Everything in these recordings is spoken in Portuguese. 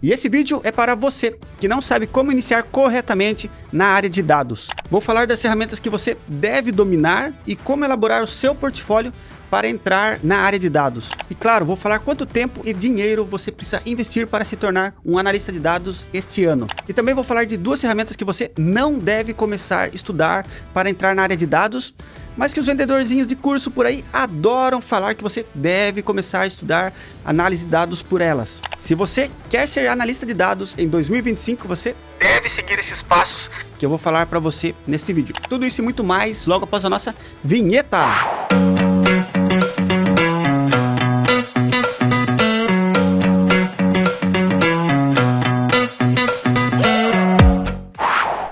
E esse vídeo é para você que não sabe como iniciar corretamente na área de dados. Vou falar das ferramentas que você deve dominar e como elaborar o seu portfólio para entrar na área de dados. E claro, vou falar quanto tempo e dinheiro você precisa investir para se tornar um analista de dados este ano. E também vou falar de duas ferramentas que você não deve começar a estudar para entrar na área de dados, mas que os vendedorzinhos de curso por aí adoram falar que você deve começar a estudar análise de dados por elas. Se você quer ser analista de dados em 2025, você deve seguir esses passos que eu vou falar para você neste vídeo. Tudo isso e muito mais logo após a nossa vinheta.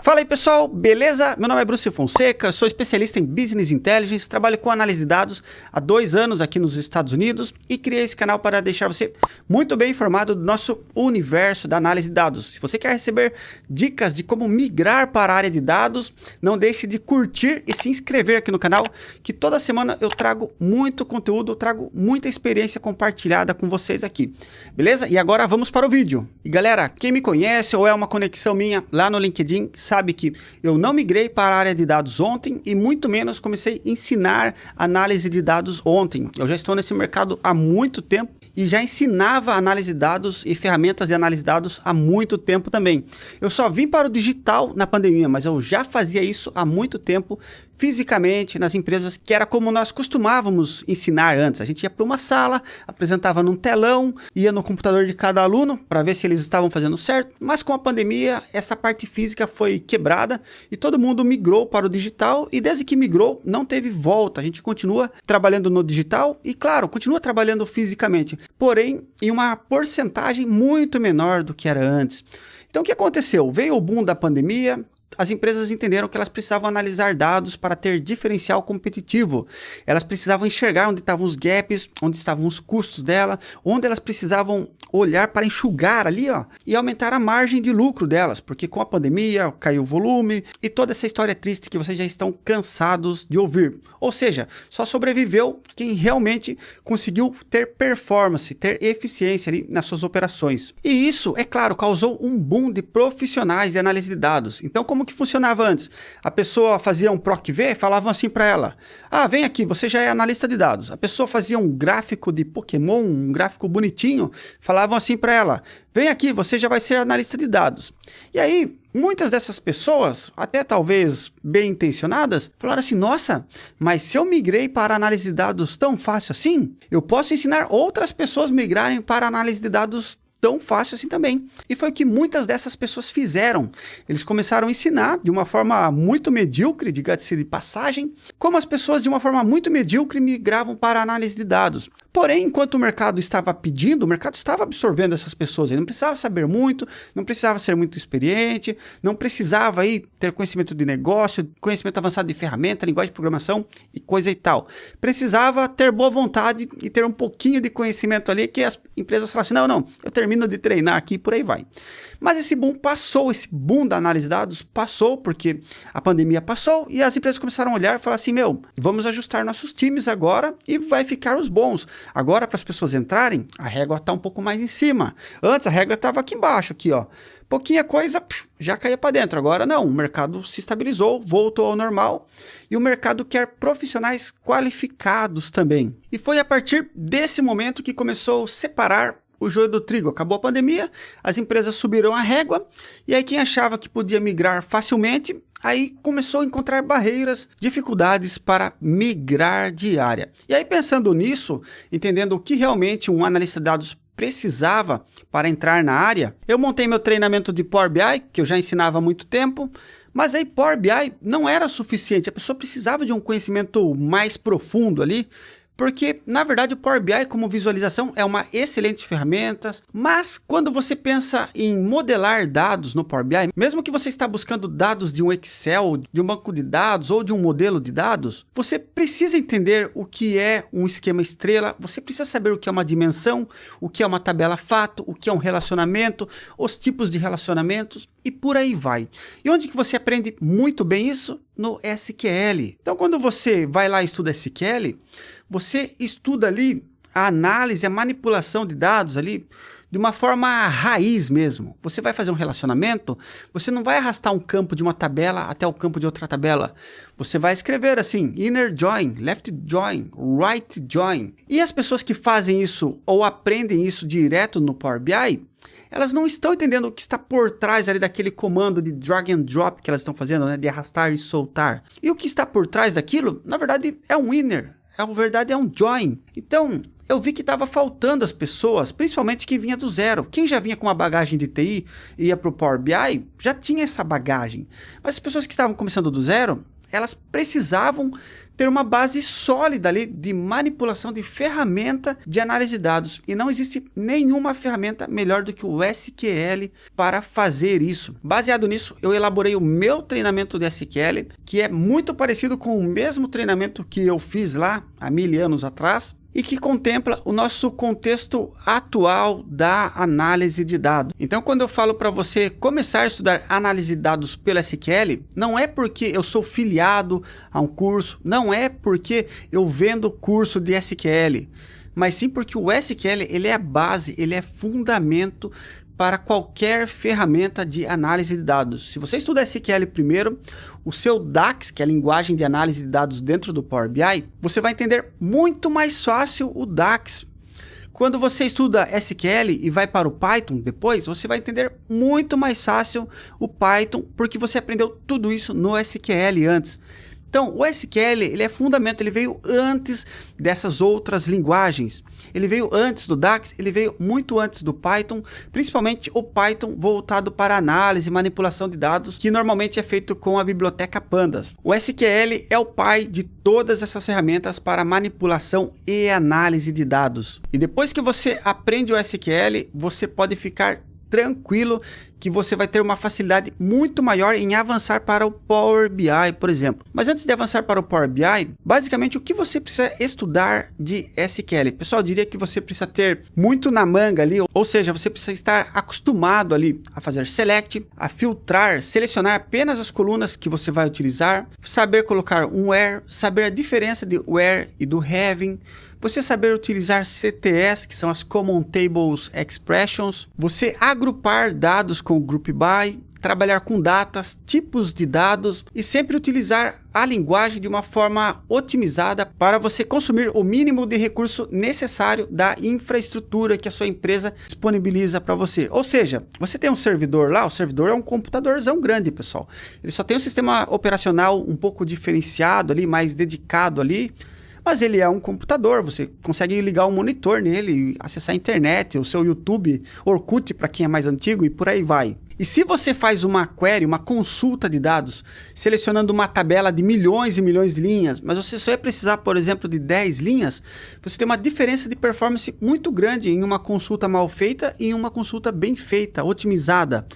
Fala aí pessoal, beleza? Meu nome é Bruce Fonseca, sou especialista em Business Intelligence, trabalho com análise de dados há 2 anos aqui nos Estados Unidos e criei esse canal para deixar você muito bem informado do nosso universo da análise de dados. Se você quer receber dicas de como migrar para a área de dados, não deixe de curtir e se inscrever aqui no canal, que toda semana eu trago muito conteúdo, eu trago muita experiência compartilhada com vocês aqui, beleza? E agora vamos para o vídeo. E galera, quem me conhece ou é uma conexão minha lá no LinkedIn, sabe que eu não migrei para a área de dados ontem e muito menos comecei a ensinar análise de dados ontem. Eu já estou nesse mercado há muito tempo e já ensinava análise de dados e ferramentas de análise de dados há muito tempo também. Eu só vim para o digital na pandemia, mas eu já fazia isso há muito tempo fisicamente nas empresas, que era como nós costumávamos ensinar antes. A gente ia para uma sala, apresentava num telão, ia no computador de cada aluno para ver se eles estavam fazendo certo, mas com a pandemia essa parte física foi quebrada e todo mundo migrou para o digital e desde que migrou não teve volta. A gente continua trabalhando no digital e claro, continua trabalhando fisicamente, porém em uma porcentagem muito menor do que era antes. Então o que aconteceu? Veio o boom da pandemia. As empresas entenderam que elas precisavam analisar dados para ter diferencial competitivo. Elas precisavam enxergar onde estavam os gaps, onde estavam os custos dela, onde elas precisavam olhar para enxugar ali, ó, e aumentar a margem de lucro delas, porque com a pandemia caiu o volume e toda essa história triste que vocês já estão cansados de ouvir. Ou seja, só sobreviveu quem realmente conseguiu ter performance, ter eficiência ali nas suas operações. E isso, é claro, causou um boom de profissionais de análise de dados. Então, como que funcionava antes? A pessoa fazia um PROC-V, falavam assim para ela: ah, vem aqui, você já é analista de dados. A pessoa fazia um gráfico de Pokémon, um gráfico bonitinho, falavam assim para ela: vem aqui, você já vai ser analista de dados. E aí, muitas dessas pessoas, até talvez bem intencionadas, falaram assim: nossa, mas se eu migrei para análise de dados tão fácil assim, eu posso ensinar outras pessoas a migrarem para análise de dados tão fácil assim também. E foi o que muitas dessas pessoas fizeram. Eles começaram a ensinar de uma forma muito medíocre, diga-se de passagem, como as pessoas de uma forma muito medíocre migravam para a análise de dados. Porém, enquanto o mercado estava pedindo, o mercado estava absorvendo essas pessoas. Ele não precisava saber muito, não precisava ser muito experiente, não precisava aí ter conhecimento de negócio, conhecimento avançado de ferramenta, linguagem de programação e coisa e tal. Precisava ter boa vontade e ter um pouquinho de conhecimento ali que as empresas falassem: não, eu termino de treinar aqui e por aí vai. Mas esse boom passou, esse boom da análise de dados passou porque a pandemia passou e as empresas começaram a olhar e falar assim: vamos ajustar nossos times agora e vai ficar os bons. Agora, para as pessoas entrarem, a régua está um pouco mais em cima. Antes a régua estava aqui embaixo, aqui, ó. Pouquinha coisa, já caía para dentro. Agora não, o mercado se estabilizou, voltou ao normal e o mercado quer profissionais qualificados também. E foi a partir desse momento que começou a separar o joio do trigo. Acabou a pandemia, as empresas subiram a régua e aí quem achava que podia migrar facilmente, aí começou a encontrar barreiras, dificuldades para migrar de área. E aí pensando nisso, entendendo o que realmente um analista de dados precisava para entrar na área, eu montei meu treinamento de Power BI, que eu já ensinava há muito tempo, mas aí Power BI não era suficiente, a pessoa precisava de um conhecimento mais profundo ali, porque, na verdade, o Power BI como visualização é uma excelente ferramenta, mas quando você pensa em modelar dados no Power BI, mesmo que você está buscando dados de um Excel, de um banco de dados ou de um modelo de dados, você precisa entender o que é um esquema estrela, você precisa saber o que é uma dimensão, o que é uma tabela fato, o que é um relacionamento, os tipos de relacionamentos e por aí vai. E onde que você aprende muito bem isso? No SQL. Então, quando você vai lá e estuda SQL, você estuda ali a análise, a manipulação de dados ali de uma forma raiz mesmo. Você vai fazer um relacionamento, você não vai arrastar um campo de uma tabela até o campo de outra tabela. Você vai escrever assim, inner join, left join, right join. E as pessoas que fazem isso ou aprendem isso direto no Power BI, elas não estão entendendo o que está por trás ali daquele comando de drag and drop que elas estão fazendo, né? De arrastar e soltar. E o que está por trás daquilo, na verdade, é um inner. Na verdade, é um join. Então, eu vi que estava faltando as pessoas, principalmente quem vinha do zero. Quem já vinha com uma bagagem de TI e ia para o Power BI, já tinha essa bagagem. Mas as pessoas que estavam começando do zero, elas precisavam ter uma base sólida ali de manipulação de ferramenta de análise de dados. E não existe nenhuma ferramenta melhor do que o SQL para fazer isso. Baseado nisso, eu elaborei o meu treinamento de SQL, que é muito parecido com o mesmo treinamento que eu fiz lá há 1000 anos atrás, e que contempla o nosso contexto atual da análise de dados. Então, quando eu falo para você começar a estudar análise de dados pelo SQL, não é porque eu sou filiado a um curso, não é porque eu vendo curso de SQL, mas sim porque o SQL ele é a base, ele é fundamento para qualquer ferramenta de análise de dados. Se você estuda SQL primeiro, o seu DAX, que é a linguagem de análise de dados dentro do Power BI, você vai entender muito mais fácil o DAX. Quando você estuda SQL e vai para o Python depois, você vai entender muito mais fácil o Python, porque você aprendeu tudo isso no SQL antes. Então, o SQL ele é fundamento, ele veio antes dessas outras linguagens. Ele veio antes do DAX, ele veio muito antes do Python, principalmente o Python voltado para análise e manipulação de dados, que normalmente é feito com a biblioteca Pandas. O SQL é o pai de todas essas ferramentas para manipulação e análise de dados. E depois que você aprende o SQL, você pode ficar tranquilo que você vai ter uma facilidade muito maior em avançar para o Power BI, por exemplo. Mas antes de avançar para o Power BI, basicamente o que você precisa estudar de SQL? Pessoal, eu diria que você precisa ter muito na manga ali, ou seja, você precisa estar acostumado ali a fazer select, a filtrar, selecionar apenas as colunas que você vai utilizar, saber colocar um where, saber a diferença de where e do having, você saber utilizar CTS, que são as Common Tables Expressions, você agrupar dados com Group By, trabalhar com datas, tipos de dados e sempre utilizar a linguagem de uma forma otimizada para você consumir o mínimo de recurso necessário da infraestrutura que a sua empresa disponibiliza para você. Ou seja, você tem um servidor lá, o servidor é um computadorzão grande, pessoal. Ele só tem um sistema operacional um pouco diferenciado ali, mais dedicado ali, mas ele é um computador, você consegue ligar um monitor nele, acessar a internet, o seu YouTube, Orkut para quem é mais antigo e por aí vai. E se você faz uma query, uma consulta de dados, selecionando uma tabela de milhões e milhões de linhas, mas você só ia precisar, por exemplo, de 10 linhas, você tem uma diferença de performance muito grande em uma consulta mal feita e em uma consulta bem feita, otimizada.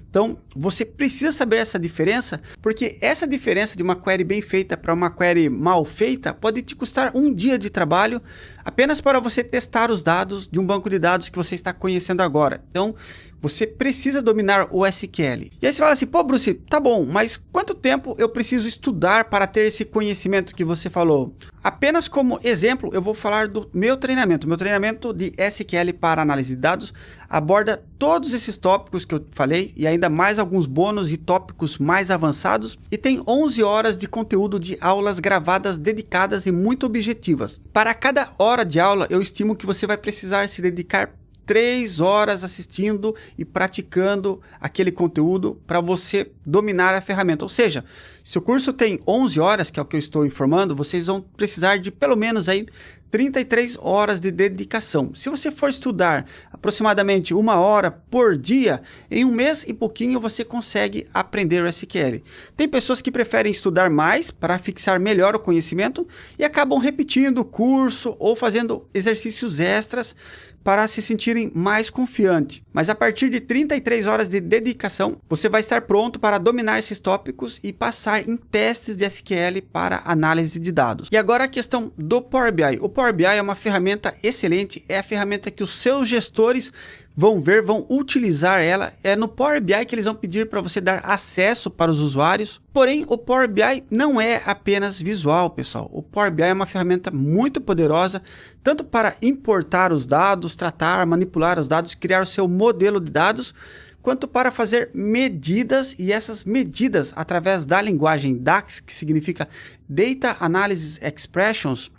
Então, você precisa saber essa diferença, porque essa diferença de uma query bem feita para uma query mal feita pode te custar um dia de trabalho apenas para você testar os dados de um banco de dados que você está conhecendo agora. Então, você precisa dominar o SQL. E aí você fala assim, pô, Bruce, tá bom, mas quanto tempo eu preciso estudar para ter esse conhecimento que você falou? Apenas como exemplo, eu vou falar do meu treinamento. Meu treinamento de SQL para análise de dados aborda todos esses tópicos que eu falei e ainda mais alguns bônus e tópicos mais avançados e tem 11 horas de conteúdo de aulas gravadas dedicadas e muito objetivas. Para cada hora de aula, eu estimo que você vai precisar se dedicar 3 horas assistindo e praticando aquele conteúdo para você dominar a ferramenta. Ou seja, se o curso tem 11 horas, que é o que eu estou informando, vocês vão precisar de pelo menos aí 33 horas de dedicação. Se você for estudar aproximadamente 1 hora por dia, em 1 mês e pouquinho você consegue aprender o SQL. Tem pessoas que preferem estudar mais para fixar melhor o conhecimento e acabam repetindo o curso ou fazendo exercícios extras para se sentirem mais confiantes. Mas a partir de 33 horas de dedicação, você vai estar pronto para dominar esses tópicos e passar em testes de SQL para análise de dados. E agora a questão do Power BI. O Power BI é uma ferramenta excelente, é a ferramenta que os seus gestores vão ver, vão utilizar ela. É no Power BI que eles vão pedir para você dar acesso para os usuários. Porém, o Power BI não é apenas visual, pessoal. O Power BI é uma ferramenta muito poderosa, tanto para importar os dados, tratar, manipular os dados, criar o seu modelo de dados, quanto para fazer medidas, e essas medidas, através da linguagem DAX, que significa Data Analysis Expressions,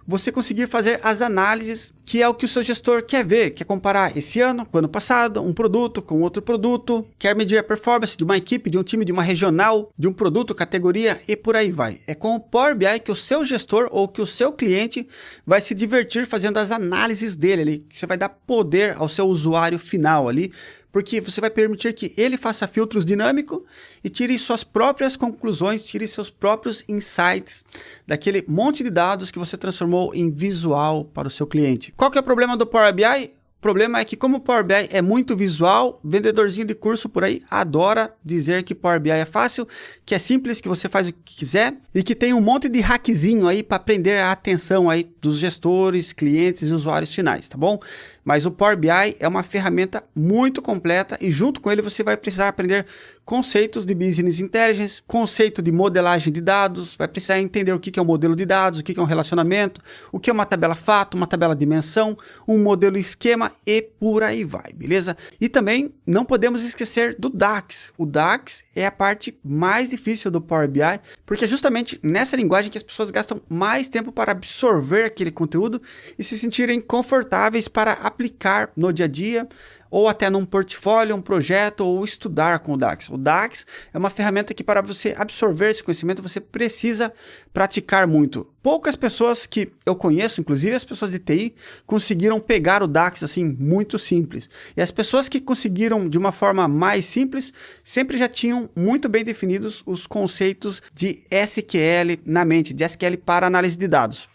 você conseguir fazer as análises, que é o que o seu gestor quer ver, quer comparar esse ano com o ano passado, um produto com outro produto, quer medir a performance de uma equipe, de um time, de uma regional, de um produto, categoria e por aí vai. É com o Power BI que o seu gestor ou que o seu cliente vai se divertir fazendo as análises dele ali, que você vai dar poder ao seu usuário final ali, porque você vai permitir que ele faça filtros dinâmicos e tire suas próprias conclusões, tire seus próprios insights daquele monte de dados que você transformou em visual para o seu cliente. Qual que é o problema do Power BI? O problema é que, como o Power BI é muito visual, vendedorzinho de curso por aí adora dizer que Power BI é fácil, que é simples, que você faz o que quiser e que tem um monte de hackzinho aí para prender a atenção aí dos gestores, clientes e usuários finais, tá bom? Mas o Power BI é uma ferramenta muito completa e junto com ele você vai precisar aprender conceitos de Business Intelligence, conceito de modelagem de dados, vai precisar entender o que é um modelo de dados, o que é um relacionamento, o que é uma tabela fato, uma tabela dimensão, um modelo esquema e por aí vai, beleza? E também não podemos esquecer do DAX. O DAX é a parte mais difícil do Power BI, porque é justamente nessa linguagem que as pessoas gastam mais tempo para absorver aquele conteúdo e se sentirem confortáveis para aplicar no dia a dia, ou até num portfólio, um projeto, ou estudar com o DAX. O DAX é uma ferramenta que, para você absorver esse conhecimento, você precisa praticar muito. Poucas pessoas que eu conheço, inclusive as pessoas de TI, conseguiram pegar o DAX assim, muito simples. E as pessoas que conseguiram de uma forma mais simples, sempre já tinham muito bem definidos os conceitos de SQL na mente, de SQL para análise de dados.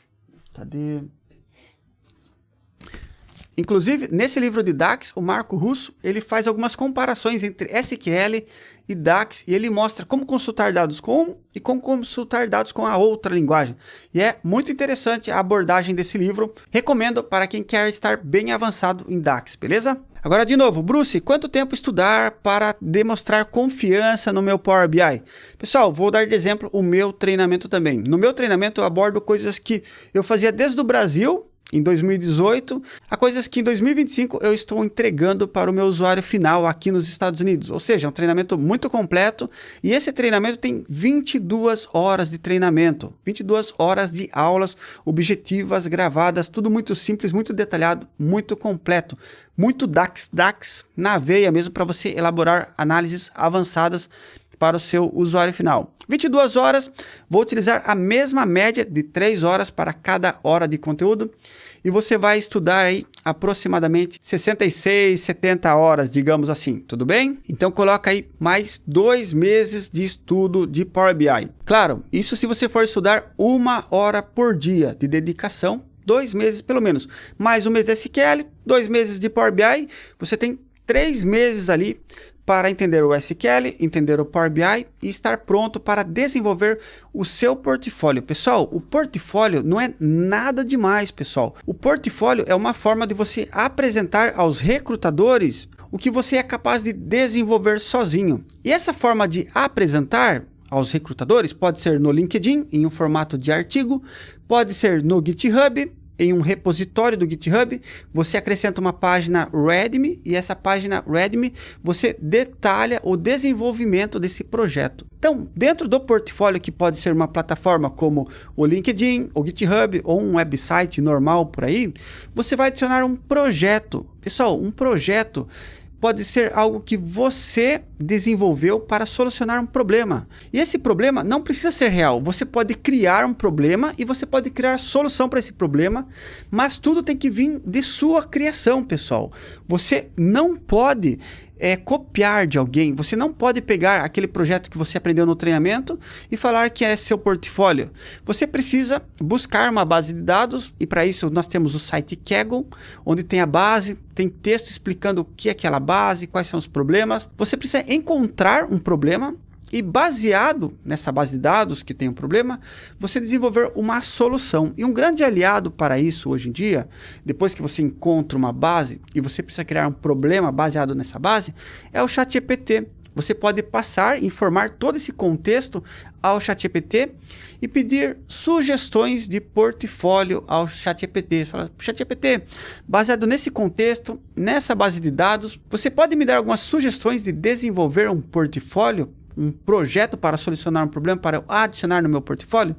Cadê? Inclusive, nesse livro de DAX, o Marco Russo, ele faz algumas comparações entre SQL e DAX e ele mostra como consultar dados com um e como consultar dados com a outra linguagem. E é muito interessante a abordagem desse livro. Recomendo para quem quer estar bem avançado em DAX, beleza? Agora, de novo, Bruce, quanto tempo estudar para demonstrar confiança no meu Power BI? Pessoal, vou dar de exemplo o meu treinamento também. No meu treinamento eu abordo coisas que eu fazia desde o Brasil, em 2018, a coisas que em 2025 eu estou entregando para o meu usuário final aqui nos Estados Unidos. Ou seja, é um treinamento muito completo e esse treinamento tem 22 horas de treinamento, 22 horas de aulas objetivas, gravadas, tudo muito simples, muito detalhado, muito completo, muito DAX na veia mesmo para você elaborar análises avançadas para o seu usuário final. 22 horas, vou utilizar a mesma média de 3 horas para cada hora de conteúdo e você vai estudar aí aproximadamente 66, 70 horas, digamos assim, tudo bem? Então coloca aí mais 2 meses de estudo de Power BI. Claro, isso se você for estudar 1 hora por dia de dedicação, 2 meses pelo menos, mais 1 mês de SQL, 2 meses de Power BI, você tem 3 meses ali para entender o SQL, entender o Power BI e estar pronto para desenvolver o seu portfólio. Pessoal, o portfólio não é nada demais, pessoal. O portfólio é uma forma de você apresentar aos recrutadores o que você é capaz de desenvolver sozinho. E essa forma de apresentar aos recrutadores pode ser no LinkedIn, em um formato de artigo, pode ser no GitHub, em um repositório do GitHub, você acrescenta uma página README e essa página README você detalha o desenvolvimento desse projeto. Então, dentro do portfólio, que pode ser uma plataforma como o LinkedIn, o GitHub ou um website normal por aí, você vai adicionar um projeto. Pessoal, um projeto pode ser algo que você desenvolveu para solucionar um problema. E esse problema não precisa ser real. Você pode criar um problema e você pode criar solução para esse problema, mas tudo tem que vir de sua criação, pessoal. Você não pode copiar de alguém. Você não pode pegar aquele projeto que você aprendeu no treinamento e falar que é seu portfólio. Você precisa buscar uma base de dados e para isso nós temos o site Kaggle, onde tem a base, tem texto explicando o que é aquela base, quais são os problemas. Você precisa encontrar um problema e baseado nessa base de dados que tem um problema, você desenvolver uma solução. E um grande aliado para isso hoje em dia, depois que você encontra uma base e você precisa criar um problema baseado nessa base, é o ChatGPT. Você pode passar, informar todo esse contexto ao ChatGPT e pedir sugestões de portfólio ao ChatGPT. Fala, ChatGPT, baseado nesse contexto, nessa base de dados, você pode me dar algumas sugestões de desenvolver um portfólio, um projeto para solucionar um problema, para adicionar no meu portfólio?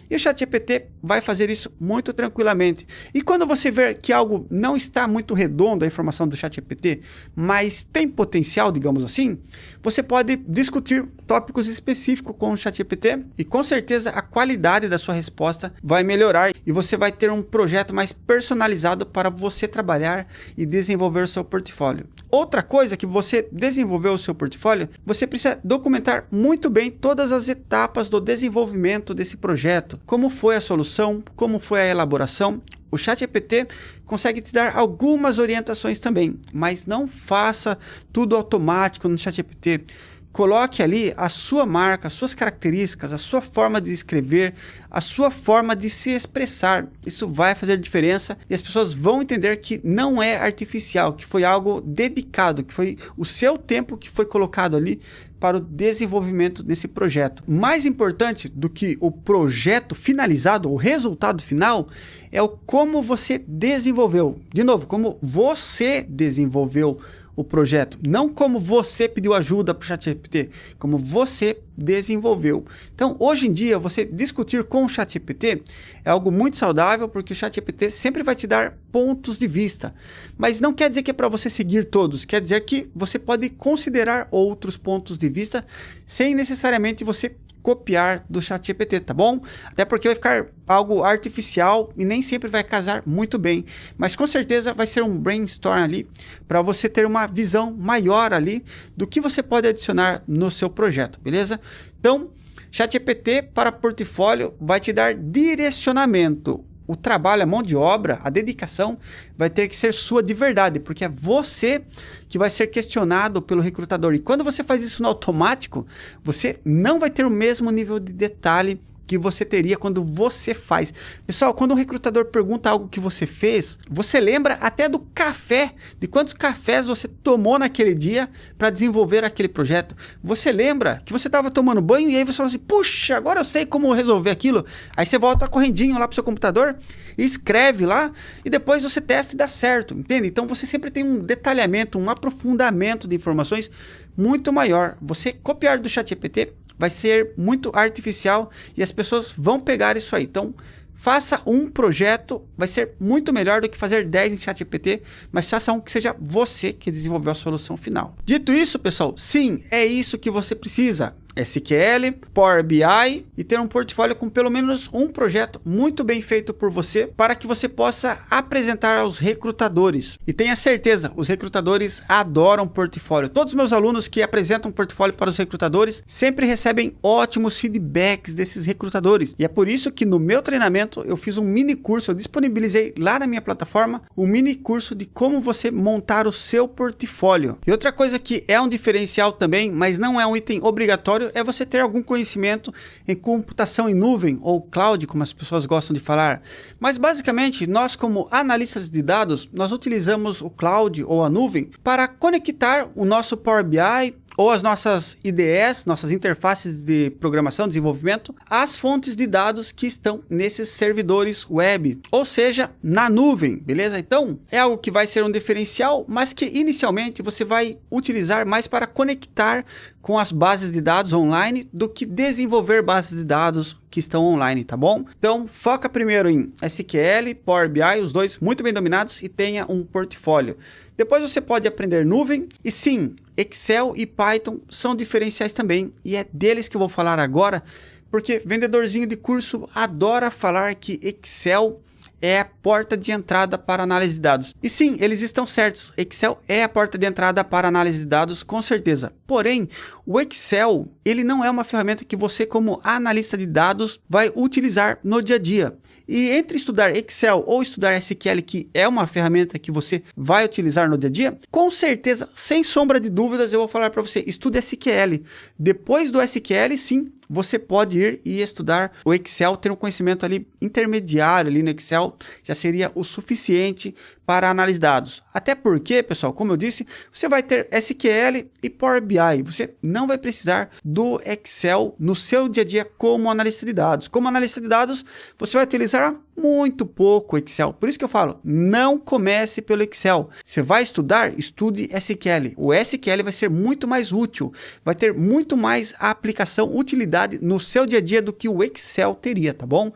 E o ChatGPT vai fazer isso muito tranquilamente. E quando você ver que algo não está muito redondo, a informação do ChatGPT, mas tem potencial, digamos assim, você pode discutir tópicos específicos com o ChatGPT e com certeza a qualidade da sua resposta vai melhorar e você vai ter um projeto mais personalizado para você trabalhar e desenvolver o seu portfólio. Outra coisa que você desenvolveu o seu portfólio, você precisa documentar muito bem todas as etapas do desenvolvimento desse projeto. Como foi a solução, como foi a elaboração. O ChatGPT consegue te dar algumas orientações também, mas não faça tudo automático no ChatGPT. Coloque ali a sua marca, as suas características, a sua forma de escrever, a sua forma de se expressar. Isso vai fazer diferença e as pessoas vão entender que não é artificial, que foi algo dedicado, que foi o seu tempo que foi colocado ali para o desenvolvimento desse projeto. Mais importante do que o projeto finalizado, o resultado final, é o como você desenvolveu. De novo, como você desenvolveu o projeto, não como você pediu ajuda para o ChatGPT, como você desenvolveu. Então, hoje em dia, você discutir com o ChatGPT é algo muito saudável, porque o ChatGPT sempre vai te dar pontos de vista, mas não quer dizer que é para você seguir todos, quer dizer que você pode considerar outros pontos de vista sem necessariamente você copiar do ChatGPT, tá bom? Até porque vai ficar algo artificial e nem sempre vai casar muito bem, mas com certeza vai ser um brainstorm ali para você ter uma visão maior ali do que você pode adicionar no seu projeto, beleza? Então, ChatGPT para portfólio vai te dar direcionamento. O trabalho, a mão de obra, a dedicação vai ter que ser sua de verdade, porque é você que vai ser questionado pelo recrutador. E quando você faz isso no automático, você não vai ter o mesmo nível de detalhe que você teria quando você faz. Pessoal, quando um recrutador pergunta algo que você fez, você lembra até do café, de quantos cafés você tomou naquele dia para desenvolver aquele projeto. Você lembra que você estava tomando banho e aí você fala assim, puxa, agora eu sei como resolver aquilo. Aí você volta correndinho lá para o seu computador e escreve lá e depois você testa e dá certo, entende? Então você sempre tem um detalhamento, um aprofundamento de informações muito maior. Você copiar do ChatGPT vai ser muito artificial e as pessoas vão pegar isso aí. Então, faça um projeto, vai ser muito melhor do que fazer 10 em ChatGPT, mas faça um que seja você que desenvolveu a solução final. Dito isso, pessoal, sim, é isso que você precisa. SQL, Power BI e ter um portfólio com pelo menos um projeto muito bem feito por você para que você possa apresentar aos recrutadores. E tenha certeza, os recrutadores adoram portfólio. Todos os meus alunos que apresentam portfólio para os recrutadores sempre recebem ótimos feedbacks desses recrutadores. E é por isso que no meu treinamento eu fiz um mini curso, eu disponibilizei lá na minha plataforma um mini curso de como você montar o seu portfólio. E outra coisa que é um diferencial também, mas não é um item obrigatório, é você ter algum conhecimento em computação em nuvem ou cloud, como as pessoas gostam de falar. Mas basicamente, nós como analistas de dados, nós utilizamos o cloud ou a nuvem para conectar o nosso Power BI ou as nossas IDEs, nossas interfaces de programação, desenvolvimento, às fontes de dados que estão nesses servidores web, ou seja, na nuvem, beleza? Então, é algo que vai ser um diferencial, mas que inicialmente você vai utilizar mais para conectar com as bases de dados online do que desenvolver bases de dados que estão online, tá bom? Então, foca primeiro em SQL, Power BI, os dois muito bem dominados e tenha um portfólio. Depois você pode aprender nuvem e sim, Excel e Python são diferenciais também e é deles que eu vou falar agora, porque vendedorzinho de curso adora falar que Excel é a porta de entrada para análise de dados. E sim, eles estão certos. Excel é a porta de entrada para análise de dados, com certeza. Porém, o Excel, ele não é uma ferramenta que você, como analista de dados, vai utilizar no dia a dia. E entre estudar Excel ou estudar SQL, que é uma ferramenta que você vai utilizar no dia a dia, com certeza, sem sombra de dúvidas, eu vou falar para você, estude SQL. Depois do SQL, sim, você pode ir e estudar o Excel, ter um conhecimento ali intermediário ali no Excel, já seria o suficiente para análise de dados. Até porque, pessoal, como eu disse, você vai ter SQL e Power BI. Você não vai precisar do Excel no seu dia a dia como analista de dados. Como analista de dados, você vai utilizar muito pouco Excel. Por isso que eu falo, não comece pelo Excel. Você vai estudar, estude SQL. O SQL vai ser muito mais útil, vai ter muito mais aplicação, utilidade no seu dia a dia do que o Excel teria, tá bom?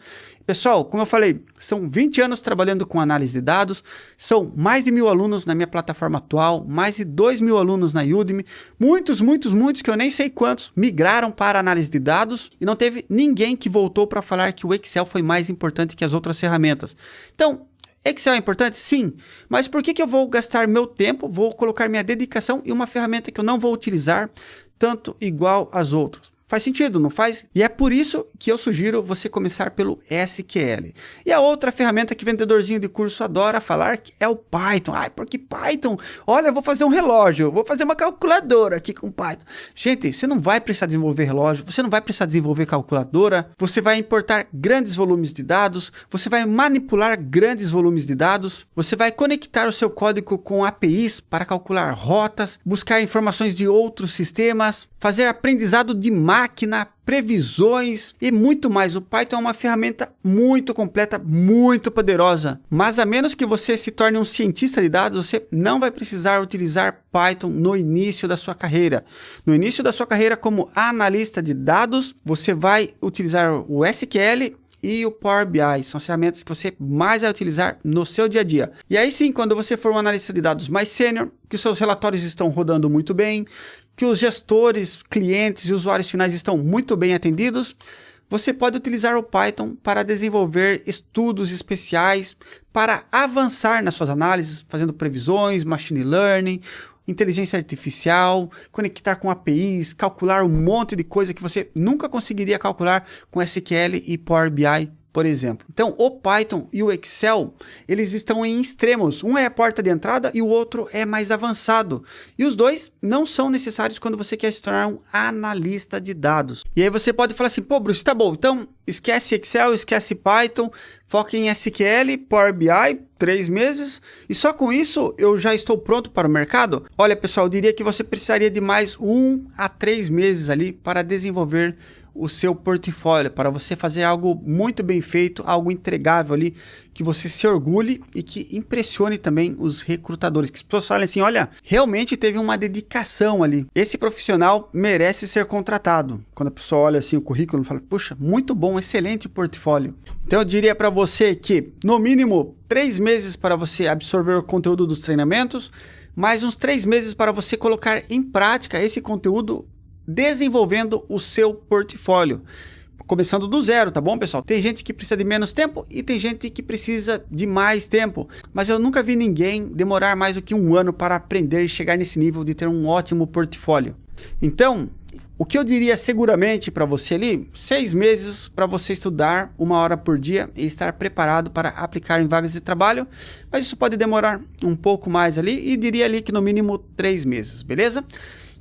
Pessoal, como eu falei, são 20 anos trabalhando com análise de dados, são mais de 1.000 alunos na minha plataforma atual, mais de 2.000 alunos na Udemy, muitos que eu nem sei quantos migraram para análise de dados e não teve ninguém que voltou para falar que o Excel foi mais importante que as outras ferramentas. Então, Excel é importante? Sim, mas por que eu vou gastar meu tempo, vou colocar minha dedicação em uma ferramenta que eu não vou utilizar tanto igual às outras? Faz sentido, não faz? E é por isso que eu sugiro você começar pelo SQL. E a outra ferramenta que vendedorzinho de curso adora falar que é o Python. Ai, porque Python? Olha, eu vou fazer um relógio, vou fazer uma calculadora aqui com Python. Gente, você não vai precisar desenvolver relógio, você não vai precisar desenvolver calculadora, você vai importar grandes volumes de dados, você vai manipular grandes volumes de dados, você vai conectar o seu código com APIs para calcular rotas, buscar informações de outros sistemas, fazer aprendizado de máquina, previsões e muito mais. O Python é uma ferramenta muito completa, muito poderosa. Mas a menos que você se torne um cientista de dados, você não vai precisar utilizar Python no início da sua carreira. No início da sua carreira como analista de dados, você vai utilizar o SQL e o Power BI, são as ferramentas que você mais vai utilizar no seu dia a dia. E aí sim, quando você for um analista de dados mais sênior, que os seus relatórios estão rodando muito bem, que os gestores, clientes e usuários finais estão muito bem atendidos, você pode utilizar o Python para desenvolver estudos especiais, para avançar nas suas análises, fazendo previsões, machine learning, inteligência artificial, conectar com APIs, calcular um monte de coisa que você nunca conseguiria calcular com SQL e Power BI, por exemplo. Então, o Python e o Excel, eles estão em extremos. Um é a porta de entrada e o outro é mais avançado. E os dois não são necessários quando você quer se tornar um analista de dados. E aí você pode falar assim, pô, Bruce, tá bom, então esquece Excel, esquece Python, foca em SQL, Power BI, 3 meses, e só com isso eu já estou pronto para o mercado? Olha, pessoal, eu diria que você precisaria de mais 1 a 3 meses ali para desenvolver o seu portfólio, para você fazer algo muito bem feito, algo entregável ali, que você se orgulhe e que impressione também os recrutadores, que as pessoas falem assim, olha, realmente teve uma dedicação ali, esse profissional merece ser contratado. Quando a pessoa olha assim o currículo, fala, puxa, muito bom, excelente portfólio. Então eu diria para você que, no mínimo, 3 meses para você absorver o conteúdo dos treinamentos, mais uns 3 meses para você colocar em prática esse conteúdo, desenvolvendo o seu portfólio, começando do zero, tá bom, pessoal? Tem gente que precisa de menos tempo e tem gente que precisa de mais tempo, mas eu nunca vi ninguém demorar mais do que 1 ano para aprender e chegar nesse nível de ter um ótimo portfólio. Então, o que eu diria seguramente para você ali, 6 meses para você estudar 1 hora por dia e estar preparado para aplicar em vagas de trabalho, mas isso pode demorar um pouco mais ali e diria ali que no mínimo 3 meses, beleza?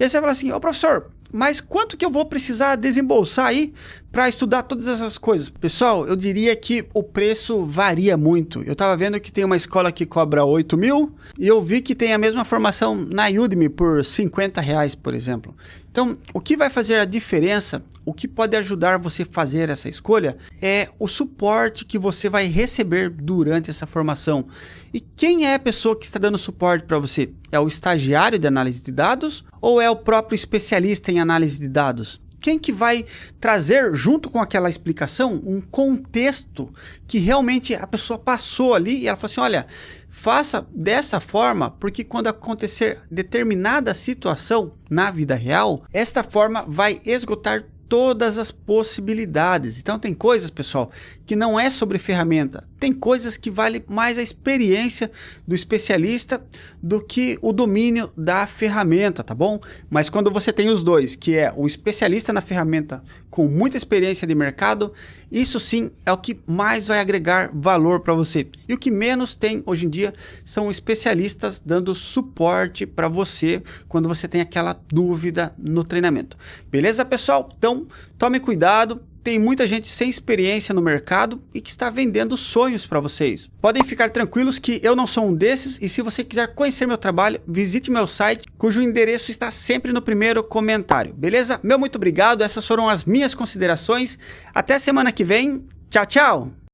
E aí você vai falar assim, ô professor, mas quanto que eu vou precisar desembolsar aí para estudar todas essas coisas? Pessoal, eu diria que o preço varia muito. Eu estava vendo que tem uma escola que cobra 8 mil e eu vi que tem a mesma formação na Udemy por 50 reais, por exemplo. Então, o que vai fazer a diferença, o que pode ajudar você a fazer essa escolha é o suporte que você vai receber durante essa formação. E quem é a pessoa que está dando suporte para você? É o estagiário de análise de dados ou é o próprio especialista em análise de dados? Quem que vai trazer, junto com aquela explicação, um contexto que realmente a pessoa passou ali e ela falou assim, olha, faça dessa forma, porque quando acontecer determinada situação na vida real, esta forma vai esgotar todas as possibilidades. Então tem coisas, pessoal, que não é sobre ferramenta. tem coisas que vale mais a experiência do especialista do que o domínio da ferramenta, tá bom? Mas quando você tem os dois, que é o especialista na ferramenta com muita experiência de mercado, isso sim é o que mais vai agregar valor para você. E o que menos tem hoje em dia são especialistas dando suporte para você quando você tem aquela dúvida no treinamento. Beleza, pessoal? Então, tome cuidado. Tem muita gente sem experiência no mercado e que está vendendo sonhos para vocês. Podem ficar tranquilos que eu não sou um desses, e se você quiser conhecer meu trabalho, visite meu site, cujo endereço está sempre no primeiro comentário. Beleza? Meu muito obrigado, essas foram as minhas considerações. Até semana que vem. Tchau, tchau!